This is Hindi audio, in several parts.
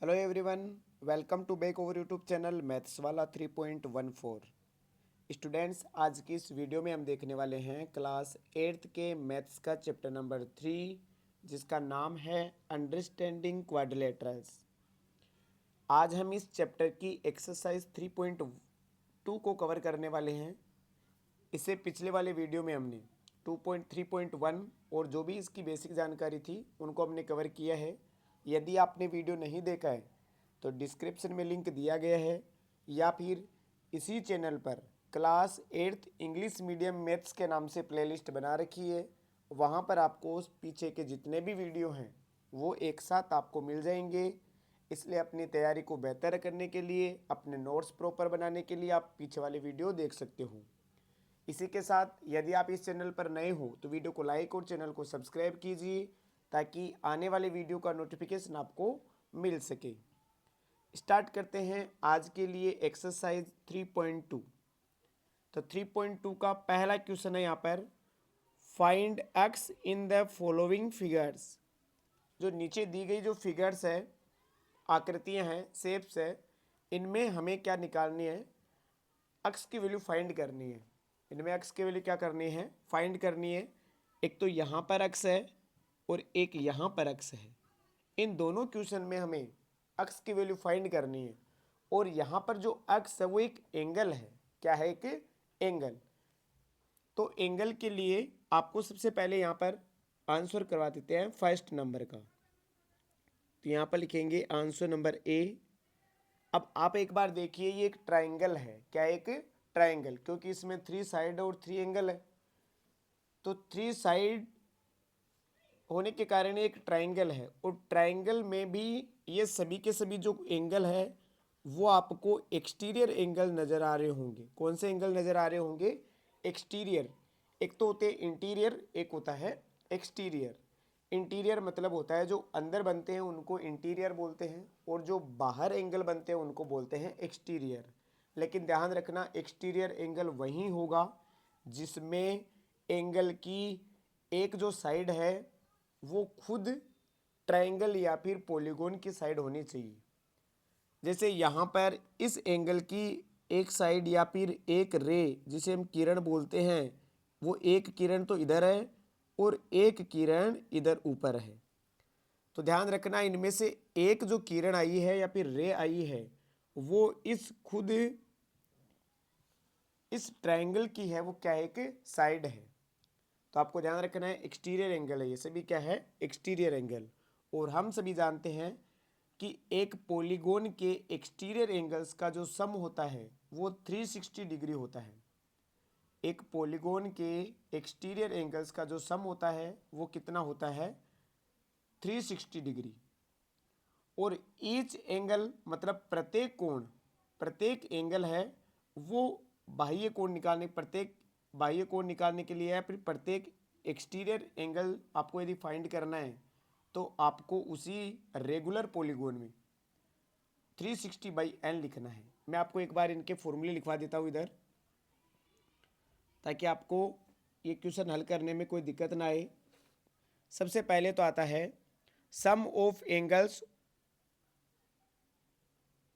Hello everyone, welcome to back over YouTube channel maths वाला 3.14। स्टूडेंट्स, आज की इस वीडियो में हम देखने वाले हैं क्लास 8th के मैथ्स का चैप्टर नंबर 3, जिसका नाम है अंडरस्टैंडिंग क्वाड्रिलेटरल्स। आज हम इस चैप्टर की एक्सरसाइज 3.2 को कवर करने वाले हैं। इससे पिछले वाले वीडियो में हमने 2.3.1 और जो भी इसकी बेसिक जानकारी थी उनको हमने कवर किया है। यदि आपने वीडियो नहीं देखा है तो डिस्क्रिप्शन में लिंक दिया गया है, या फिर इसी चैनल पर class 8th English medium maths के नाम से प्लेलिस्ट बना रखी है। वहाँ पर आपको उस पीछे के जितने भी वीडियो हैं वो एक साथ आपको मिल जाएंगे। इसलिए अपनी तैयारी को बेहतर करने के लिए, अपने नोट्स प्रॉपर बनाने के लिए आप पीछे वाले वीडियो देख सकते हो। इसी के साथ यदि आप इस चैनल पर नए हो तो वीडियो को लाइक और चैनल को सब्सक्राइब कीजिए, ताकि आने वाले वीडियो का नोटिफिकेशन आपको मिल सके। स्टार्ट करते हैं आज के लिए एक्सरसाइज 3.2। तो 3.2 का पहला क्वेश्चन है यहाँ पर, find x in the following figures. जो नीचे दी गई जो फिगर्स है, आकृतियाँ हैं, शेप्स है, इनमें हमें क्या निकालनी है, एक्स की वैल्यू फाइंड करनी है। इनमें एक्स की वैल्यू क्या करनी है, फाइंड करनी है। एक तो यहाँ पर एक्स है और एक यहाँ पर एक्स है। इन दोनों क्वेश्चन में हमें एक्स की वैल्यू फाइंड करनी है। और यहाँ पर जो एक्स है वो एक एंगल है। क्या है? एक एंगल। तो एंगल के लिए आपको सबसे पहले यहाँ पर आंसर करवा देते हैं फर्स्ट नंबर का। तो यहाँ पर लिखेंगे आंसर नंबर ए। अब आप एक बार देखिए, ये एक ट्राइंगल है। क्या? एक ट्राइंगल, क्योंकि इसमें 3 साइड और 3 एंगल है। तो 3 साइड होने के कारण एक ट्राइंगल है, और ट्राइंगल में भी ये सभी के सभी जो एंगल है वो आपको एक्सटीरियर एंगल नज़र आ रहे होंगे। कौन से एंगल नज़र आ रहे होंगे? एक्सटीरियर। एक तो होते हैं इंटीरियर, एक होता है एक्सटीरियर। इंटीरियर मतलब होता है जो अंदर बनते हैं उनको इंटीरियर बोलते हैं, और जो बाहर एंगल बनते हैं उनको बोलते हैं एक्सटीरियर। लेकिन ध्यान रखना, एक्सटीरियर एंगल वही होगा जिसमें एंगल की एक जो साइड है वो खुद ट्रायंगल या फिर पॉलीगॉन की साइड होनी चाहिए। जैसे यहाँ पर इस एंगल की एक साइड या फिर एक रे, जिसे हम किरण बोलते हैं, वो एक किरण तो इधर है और एक किरण इधर ऊपर है। तो ध्यान रखना, इनमें से एक जो किरण आई है या फिर रे आई है वो इस खुद इस ट्रायंगल की है, वो क्या है? एक साइड है। तो आपको ध्यान रखना है एक्सटीरियर एंगल है, ये सभी क्या है? Exterior angle. और हम सभी जानते हैं कि एक पॉलीगॉन के एक्सटीरियर एंगल्स का जो सम होता है वो 360 डिग्री होता है। एक पॉलीगॉन के एक्सटीरियर एंगल्स का जो सम होता है वो कितना होता है? 360 डिग्री। और ईच एंगल मतलब प्रत्येक कोण, प्रत्येक एंगल है वो बाह्य कोण निकालने, प्रत्येक बाह्य कोण निकालने के लिए या फिर प्रत्येक एक्सटीरियर एंगल आपको यदि फाइंड करना है तो आपको उसी रेगुलर पॉलीगॉन में 360/n लिखना है। मैं आपको एक बार इनके फॉर्मूले लिखवा देता हूँ इधर, ताकि आपको ये क्वेश्चन हल करने में कोई दिक्कत ना आए। सबसे पहले तो आता है sum of angles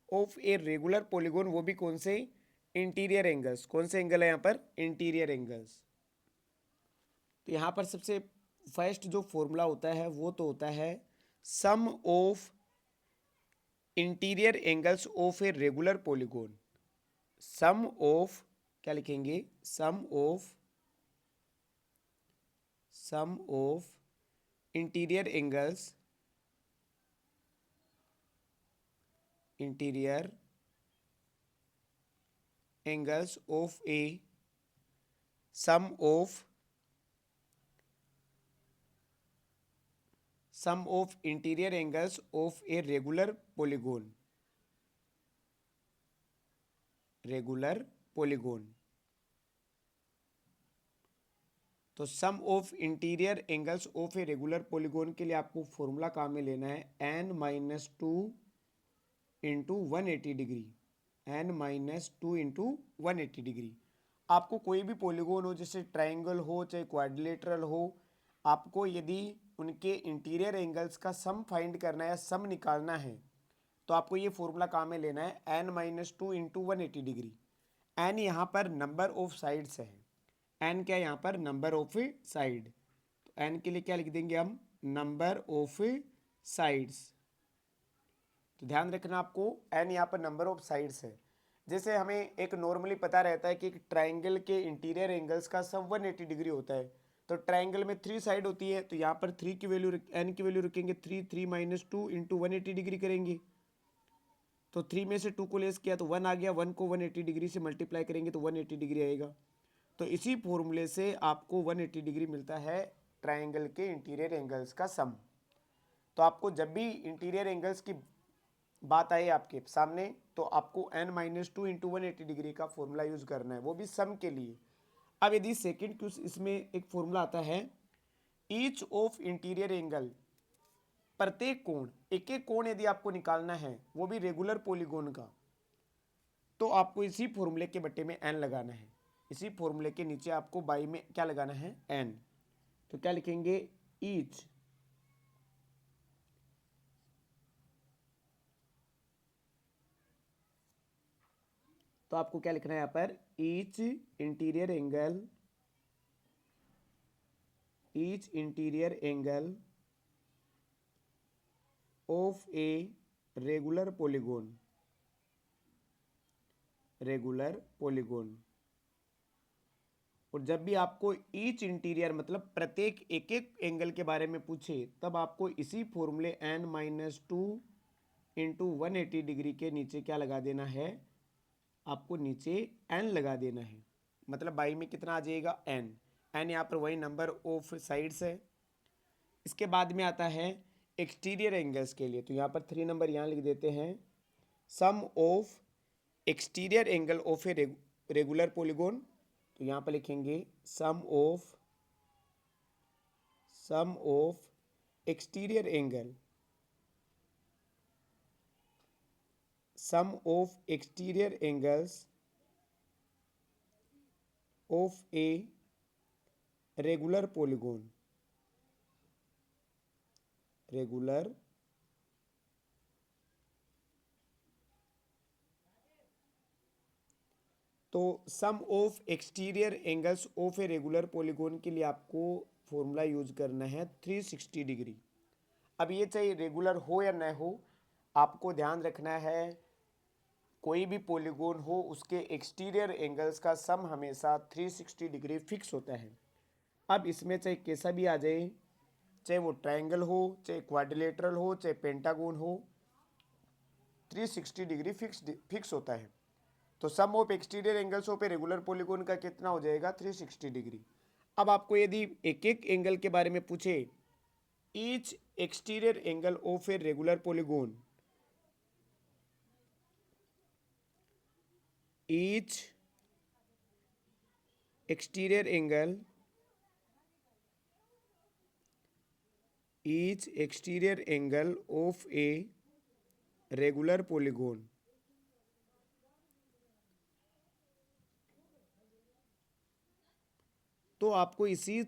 of a regular polygon, वो भी कौन से? Interior angles. कौन से एंगल है यहाँ पर? Interior angles. तो यहाँ पर सबसे फर्स्ट जो फॉर्मूला होता है वो तो होता है sum of interior angles of a regular polygon. Sum of, क्या लिखेंगे? Sum of interior angles, interior angles of a, sum of interior angles of a regular polygon, regular polygon. तो sum of interior angles of a regular polygon के लिए आपको फॉर्मूला काम में लेना है n-2 into 180 degree, n-2 into 180 degree. आपको कोई भी पॉलीगॉन हो, जैसे ट्राइंगल हो चाहे क्वाड्रिलेटरल हो, आपको यदि उनके इंटीरियर एंगल्स का सम फाइंड करना है, सम निकालना है, तो आपको ये फॉर्मूला कहाँ में लेना है, n minus two into 180 degree. n यहाँ पर नंबर ऑफ साइड्स है, n क्या है यहाँ पर, नंबर ऑफ साइड। तो n के लिए क्या लिख देंगे हम, नंबर ऑफ साइड्स। तो ध्यान रखना आपको, n यहाँ पर नंबर ऑफ साइड्स है। जैसे हमें एक नॉर्मली पता रहता है कि एक ट्राइंगल के इंटीरियर एंगल्स का सब 180 डिग्री होता है। तो ट्राइंगल में 3 साइड होती है, तो यहाँ पर 3 की वैल्यू, n की वैल्यू रखेंगे 3, 3 माइनस टू इंटू 180 डिग्री करेंगे। तो 3 में से 2 को लेस किया तो 1 आ गया, 1 को 180 डिग्री से मल्टीप्लाई करेंगे तो 180 डिग्री आएगा। तो इसी फॉर्मूले से आपको 180 डिग्री मिलता है ट्राइंगल के इंटीरियर एंगल्स का सम। तो आपको जब भी इंटीरियर एंगल्स की बात आए आपके सामने, तो आपको n minus two into 180 degree का फॉर्मूला यूज करना है, वो भी सम के लिए। अब यदि सेकेंड क्वेश्चन, इसमें एक फॉर्मूला आता है, ईच ऑफ इंटीरियर एंगल, प्रत्येक कोण, एक एक कोण यदि आपको निकालना है, वो भी रेगुलर पॉलीगोन का, तो आपको इसी फॉर्मूले के बट्टे में n लगाना है। इसी फॉर्मूले के नीचे आपको बाई में क्या लगाना है, n। तो क्या लिखेंगे, ईच, तो आपको क्या लिखना है यहाँ पर, each interior angle, each interior angle of a regular polygon, regular polygon. और जब भी आपको ईच इंटीरियर मतलब प्रत्येक एक एक एंगल के बारे में पूछे, तब आपको इसी फॉर्मूले n minus two into 180 degree के नीचे क्या लगा देना है, आपको नीचे n लगा देना है। मतलब बाई में कितना आ जाएगा, n। n यहाँ पर वही नंबर ऑफ साइड्स है। इसके बाद में आता है एक्सटीरियर एंगल्स के लिए, तो यहाँ पर 3 नंबर यहाँ लिख देते हैं, sum of exterior angle of a regular polygon. तो यहाँ पर लिखेंगे sum of exterior angle, sum of exterior angles of a regular polygon, regular तो sum of exterior angles of a regular polygon के लिए आपको फॉर्मूला यूज करना है 360 डिग्री। अब ये चाहे रेगुलर हो या न हो, आपको ध्यान रखना है, कोई भी पॉलीगोन हो उसके एक्सटीरियर एंगल्स का सम हमेशा 360 डिग्री फिक्स होता है। अब इसमें चाहे कैसा भी आ जाए, चाहे वो ट्रायंगल हो, चाहे क्वाड्रिलेटरल हो, चाहे पेंटागोन हो, 360 डिग्री फिक्स होता है। तो sum of exterior angles of a regular polygon का कितना हो जाएगा, 360 डिग्री। अब आपको यदि एक एक एंगल के बारे में पूछे, each exterior angle of a regular polygon, each exterior angle, each exterior angle of a regular polygon, तो आपको इसी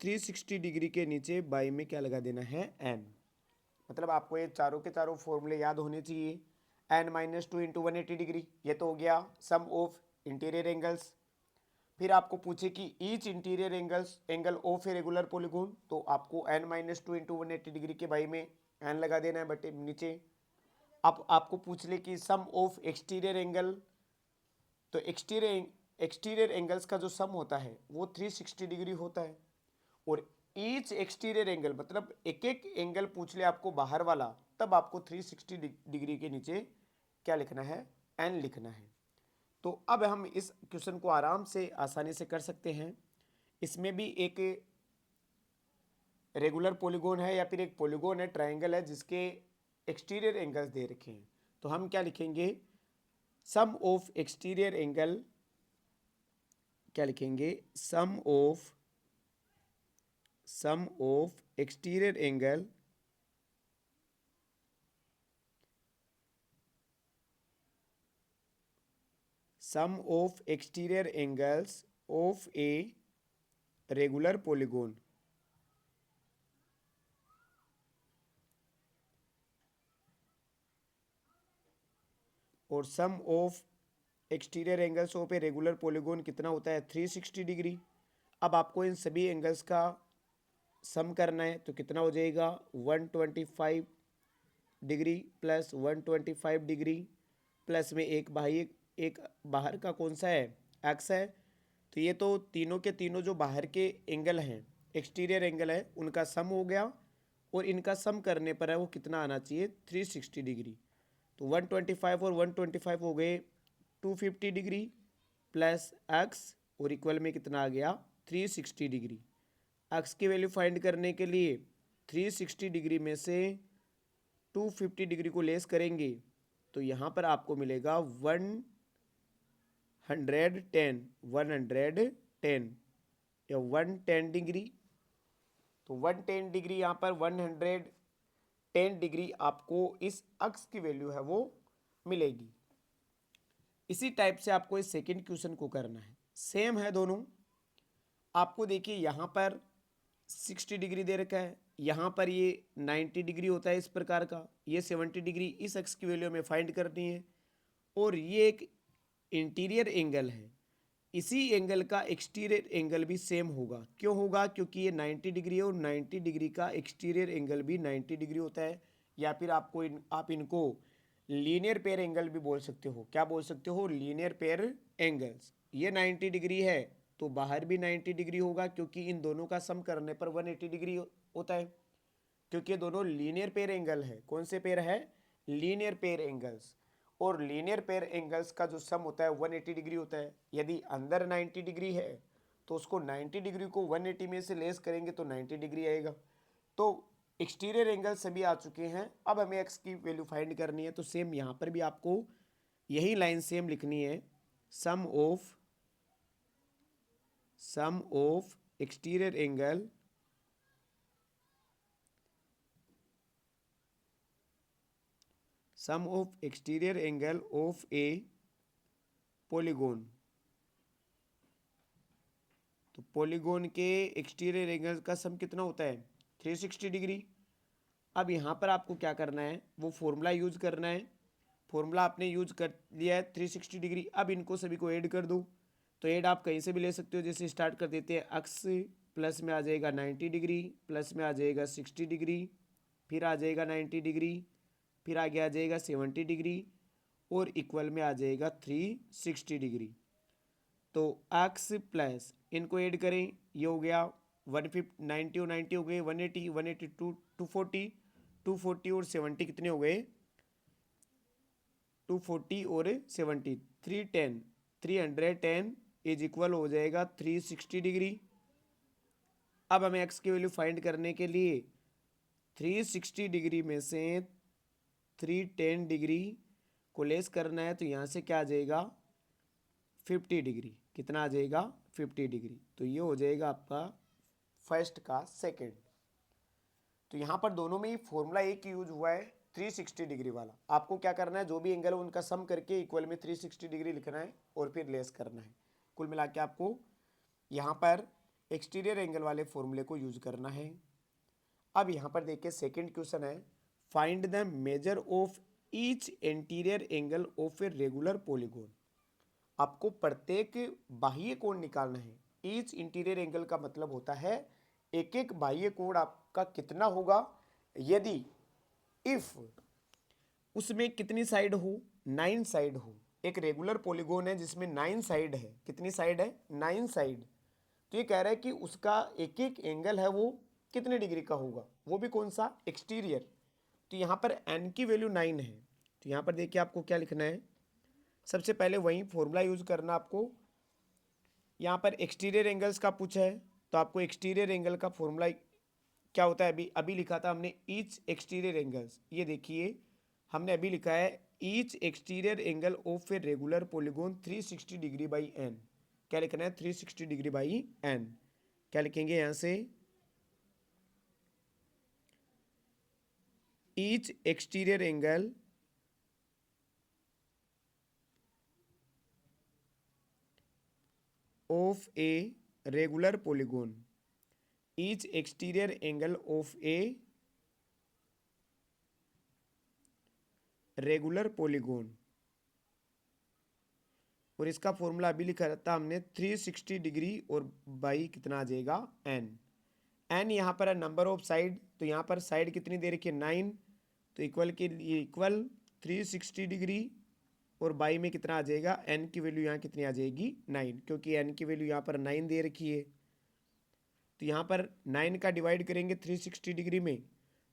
360 डिग्री के नीचे बाई में क्या लगा देना है, n। मतलब आपको ये चारों के चारों फॉर्मूले याद होने चाहिए। n minus two into 180 degree, ये तो हो गया सम ऑफ इंटीरियर एंगल्स। फिर आपको पूछे कि each interior angle of a regular polygon, तो आपको n minus two into 180 degree के बाई में n लगा देना है बटे नीचे। अब आपको पूछ ले कि सम ऑफ एक्सटीरियर एंगल, तो एक्सटीरियर एंगल्स का जो सम होता है वो 360 डिग्री होता है। और ईच एक्सटीरियर एंगल मतलब एक एक एंगल पूछ ले आपको बाहर वाला, तब आपको 360 डिग्री के नीचे क्या लिखना है, n लिखना है। तो अब हम इस क्वेश्चन को आराम से आसानी से कर सकते हैं। इसमें भी एक रेगुलर पॉलीगोन है या फिर एक पॉलीगोन है, ट्रायंगल है, जिसके एक्सटीरियर एंगल्स दे रखे हैं। तो हम क्या लिखेंगे, सम ऑफ एक्सटीरियर एंगल, क्या लिखेंगे, sum of exterior angle sum of exterior angles of a regular polygon, और sum of exterior angles of a regular polygon कितना होता है 360 डिग्री। अब आपको इन सभी एंगल्स का सम करना है तो कितना हो जाएगा 125 डिग्री प्लस 125 डिग्री प्लस में एक बाहर का कौन सा है एक्स है। तो ये तो तीनों के तीनों जो बाहर के एंगल हैं एक्सटीरियर एंगल है उनका सम हो गया और इनका सम करने पर है वो कितना आना चाहिए 360 डिग्री। तो 125 और 125 हो गए 250 डिग्री प्लस एक्स और इक्वल में कितना आ गया 360 डिग्री। एक्स की वैल्यू फाइंड करने के लिए 360 डिग्री में से 250 डिग्री को लेस करेंगे तो यहाँ पर आपको मिलेगा 110 या 110 डिग्री। तो 110 डिग्री यहाँ पर 110 डिग्री आपको इस अक्स की वैल्यू है वो मिलेगी। इसी टाइप से आपको इस सेकंड क्वेश्चन को करना है, सेम है दोनों। आपको देखिए यहाँ पर 60 डिग्री दे रखा है, यहाँ पर ये 90 डिग्री होता है इस प्रकार का, ये 70 डिग्री इस अक्स की वैल्यू हमें फाइंड करनी है और ये एक इंटीरियर एंगल है। इसी एंगल का एक्सटीरियर एंगल भी सेम होगा। क्यों होगा? क्योंकि ये 90 डिग्री है और 90 डिग्री का एक्सटीरियर एंगल भी 90 डिग्री होता है। या फिर आप इनको लीनियर पेयर एंगल भी बोल सकते हो। क्या बोल सकते हो? Linear pair angles. ये 90 डिग्री है तो बाहर भी 90 डिग्री होगा क्योंकि इन दोनों का सम करने पर 180 डिग्री होता है, क्योंकि ये दोनों लीनियर पेयर एंगल है। कौन से पेयर है? Linear pair angles. और लीनियर पेयर एंगल्स का जो सम होता है 180 डिग्री होता है। यदि अंदर 90 डिग्री है तो उसको 90 डिग्री को 180 में से लेस करेंगे तो 90 डिग्री आएगा। तो एक्सटीरियर एंगल सभी आ चुके हैं। अब हमें एक्स की वैल्यू फाइंड करनी है। तो सेम यहाँ पर भी आपको यही लाइन सेम लिखनी है, sum of exterior angle sum of exterior angle of a polygon. तो पॉलीगॉन के एक्सटीरियर एंगल का सम कितना होता है 360 डिग्री। अब यहाँ पर आपको क्या करना है, वो फॉर्मूला यूज करना है। फॉर्मूला आपने यूज कर लिया है 360 डिग्री। अब इनको सभी को ऐड कर दो। तो ऐड आप कहीं से भी ले सकते हो, जैसे स्टार्ट कर देते हैं एक्स प्लस में आ जाएगा 90 डिग्री प्लस में आ जाएगा 60 डिग्री, फिर आ जाएगा 90 डिग्री, फिर आगे आ जाएगा 70 डिग्री और इक्वल में आ जाएगा 360 डिग्री। तो एक्स प्लस इनको ऐड करें, ये हो गया 150 90 और 90 हो गए 180 180 240 240 और 70 कितने हो गए 240 और 70 310 310 इज इक्वल हो जाएगा 360 डिग्री। अब हमें एक्स की वैल्यू फाइंड करने के लिए 360 डिग्री में से 310 डिग्री को लेस करना है। तो यहाँ से क्या आ जाएगा 50 डिग्री। कितना आ जाएगा 50 डिग्री। तो ये हो जाएगा आपका फर्स्ट का सेकंड। तो यहाँ पर दोनों में ही फॉर्मूला एक यूज हुआ है 360 डिग्री वाला। आपको क्या करना है, जो भी एंगल है उनका सम करके इक्वल में 360 डिग्री लिखना है और फिर लेस करना है। कुल मिला के आपको यहाँ पर एक्सटीरियर एंगल वाले फॉर्मूले को यूज करना है। अब यहाँ पर देखिए सेकंड क्वेश्चन है, find the measure of each interior angle of a regular polygon. आपको प्रत्येक बाह्य कोण निकालना है। ईच इंटीरियर एंगल का मतलब होता है एक एक बाह्य कोण आपका कितना होगा यदि इफ उसमें कितनी साइड हो 9 साइड हो। एक रेगुलर पॉलीगॉन है जिसमें 9 साइड है। कितनी साइड है 9 साइड। तो ये कह रहा है कि उसका एक एक एंगल है वो कितने डिग्री का होगा, वो भी कौन सा एक्सटीरियर। तो यहाँ पर n की वैल्यू 9 है। तो यहाँ पर देखिए आपको क्या लिखना है, सबसे पहले वही फॉर्मूला यूज करना आपको। यहाँ पर एक्सटीरियर एंगल्स का पूछा है तो आपको एक्सटीरियर एंगल का फॉर्मूला क्या होता है अभी अभी लिखा था हमने ईच एक्सटीरियर एंगल्स। ये देखिए हमने अभी लिखा है each exterior angle of a regular polygon 360 degree by n. क्या लिखना है 360 डिग्री बाई एन। क्या लिखेंगे यहाँ से, each exterior angle of a regular polygon, each exterior angle of a regular polygon और इसका फॉर्मूला अभी लिखा रहता हमने 360 डिग्री और बाई कितना आ जाएगा एन। एन यहाँ पर है नंबर ऑफ साइड, तो यहाँ पर साइड कितनी दे रखी है 9, तो इक्वल के लिए इक्वल 360 डिग्री और बाई में कितना आ जाएगा एन की वैल्यू यहाँ कितनी आ जाएगी 9, क्योंकि एन की वैल्यू यहाँ पर 9 दे रखी है। तो यहाँ पर 9 का डिवाइड करेंगे 360 डिग्री में,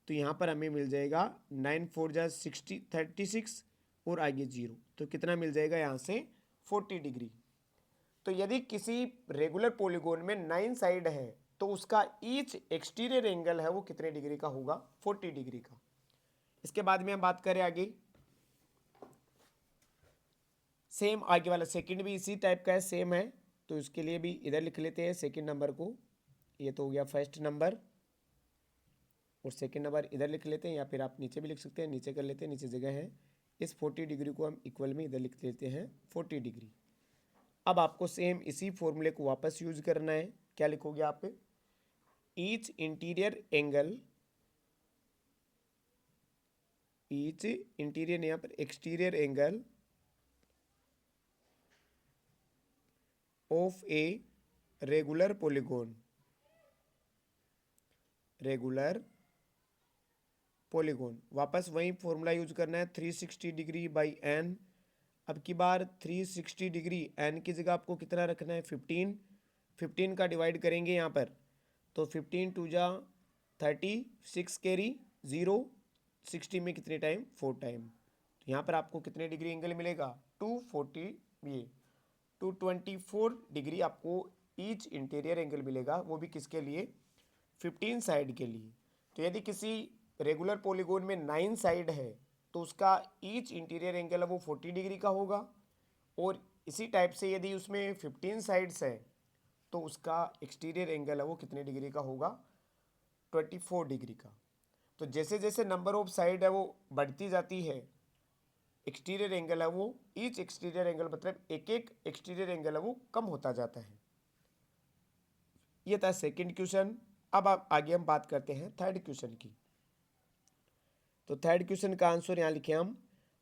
तो यहाँ पर हमें मिल जाएगा 9 4 जा 60 36 और आगे 0, तो कितना मिल जाएगा यहाँ से 40 डिग्री। तो यदि किसी रेगुलर पॉलीगोन में 9 साइड है तो उसका ईच एक्सटीरियर एंगल है वो कितने डिग्री का होगा 40 डिग्री का। इसके बाद में हम बात करें आगे, सेम आगे वाला सेकंड भी इसी टाइप का है, सेम है, तो इसके लिए भी इधर लिख लेते हैं सेकंड नंबर को। ये तो हो गया फर्स्ट नंबर और सेकंड नंबर इधर लिख लेते हैं, या फिर आप नीचे भी लिख सकते हैं, नीचे कर लेते हैं, नीचे जगह है। इस 40 डिग्री को हम इक्वल में इधर लिख लेते हैं 40 डिग्री। अब आपको सेम इसी फॉर्मूले को वापस यूज करना है। क्या लिखोगे आप, each interior angle, each interior यहाँ पर exterior angle of a regular polygon, regular polygon, वापस वही फॉर्मूला यूज करना है 360 डिग्री बाई एन। अब की बार 360 डिग्री एन की जगह आपको कितना रखना है 15, 15 का डिवाइड करेंगे यहाँ पर, तो 15 टू जा 36 कैरी 0, 60 में कितने टाइम 4 टाइम, तो यहाँ पर आपको कितने डिग्री एंगल मिलेगा 240, ये 224 डिग्री आपको ईच इंटीरियर एंगल मिलेगा, वो भी किसके लिए 15 साइड के लिए। तो यदि किसी रेगुलर पॉलीगोन में 9 साइड है तो उसका ईच इंटीरियर एंगल है वो 40 डिग्री का होगा, और इसी टाइप से यदि उसमें 15 साइड्स है तो उसका एक्सटीरियर एंगल है वो कितने डिग्री का होगा 24 डिग्री का। तो जैसे जैसे नंबर ऑफ साइड है वो बढ़ती जाती है, एक्सटीरियर एंगल है वो, ईच एक्सटीरियर एंगल मतलब एक एक एक्सटीरियर एंगल है वो कम होता जाता है। ये था सेकंड क्वेश्चन। अब आप आगे हम बात करते हैं थर्ड क्वेश्चन की। तो थर्ड क्वेश्चन का आंसर यहाँ लिखे हम,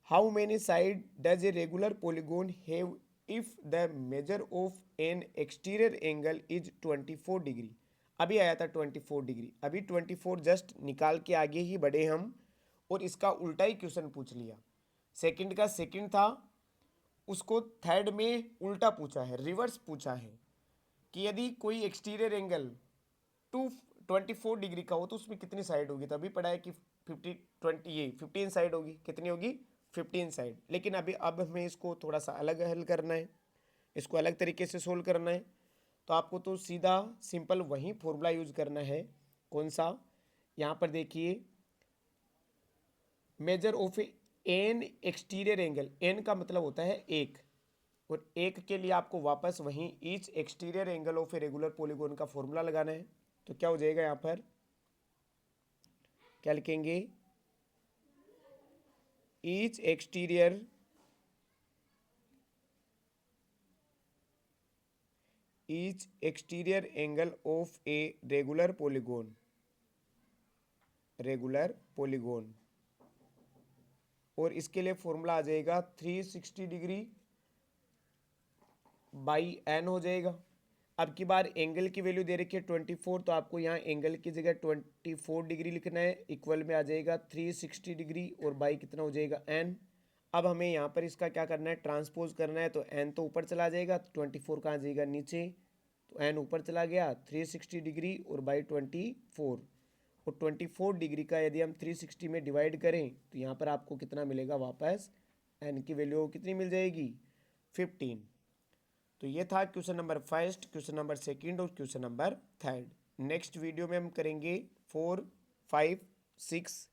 how many side does a regular polygon have if the major of an exterior angle is 24 degree. अभी आया था 24 डिग्री, अभी 24 जस्ट निकाल के आगे ही बढ़े हम, और इसका उल्टा ही क्वेश्चन पूछ लिया। सेकंड का सेकंड था, उसको थर्ड में उल्टा पूछा है, रिवर्स पूछा है कि यदि कोई एक्सटीरियर एंगल 24 डिग्री का हो तो उसमें कितनी साइड होगी। तो अभी पढ़ा है कि 15 साइड होगी, कितनी होगी 15 साइड। लेकिन अभी अब हमें इसको थोड़ा सा अलग हल करना है, इसको अलग तरीके से सोल्व करना है। तो आपको तो सीधा सिंपल वही फॉर्मूला यूज करना है, कौन सा, यहाँ पर देखिए measure of an exterior angle, n का मतलब होता है एक, और एक के लिए आपको वापस वहीं each exterior angle of a regular polygon का फॉर्मूला लगाना है। तो क्या हो जाएगा यहाँ पर, क्या लिखेंगे, each exterior angle of a regular polygon, regular polygon, और इसके लिए फॉर्मूला आ जाएगा 360 डिग्री बाई एन हो जाएगा। अब की बार एंगल की वैल्यू दे रखी है 24, तो आपको यहाँ एंगल की जगह 24 डिग्री लिखना है, इक्वल में आ जाएगा 360 डिग्री और बाई कितना हो जाएगा एन। अब हमें यहाँ पर इसका क्या करना है, ट्रांसपोज करना है, तो एन तो ऊपर चला जाएगा, 24 कहाँ जाएगा नीचे, तो एन ऊपर चला गया, 360 डिग्री और बाई 24, और 24 डिग्री का यदि हम 360 में डिवाइड करें तो यहाँ पर आपको कितना मिलेगा वापस, एन की वैल्यू कितनी मिल जाएगी 15। तो ये था question number first, question number second और question number third. Next video में हम करेंगे 4, 5, 6,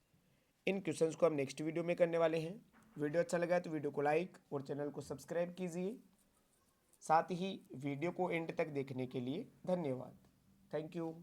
इन क्वेश्चंस को हम नेक्स्ट वीडियो में करने वाले हैं। वीडियो अच्छा लगा तो वीडियो को लाइक और चैनल को सब्सक्राइब कीजिए। साथ ही वीडियो को एंड तक देखने के लिए धन्यवाद। Thank you.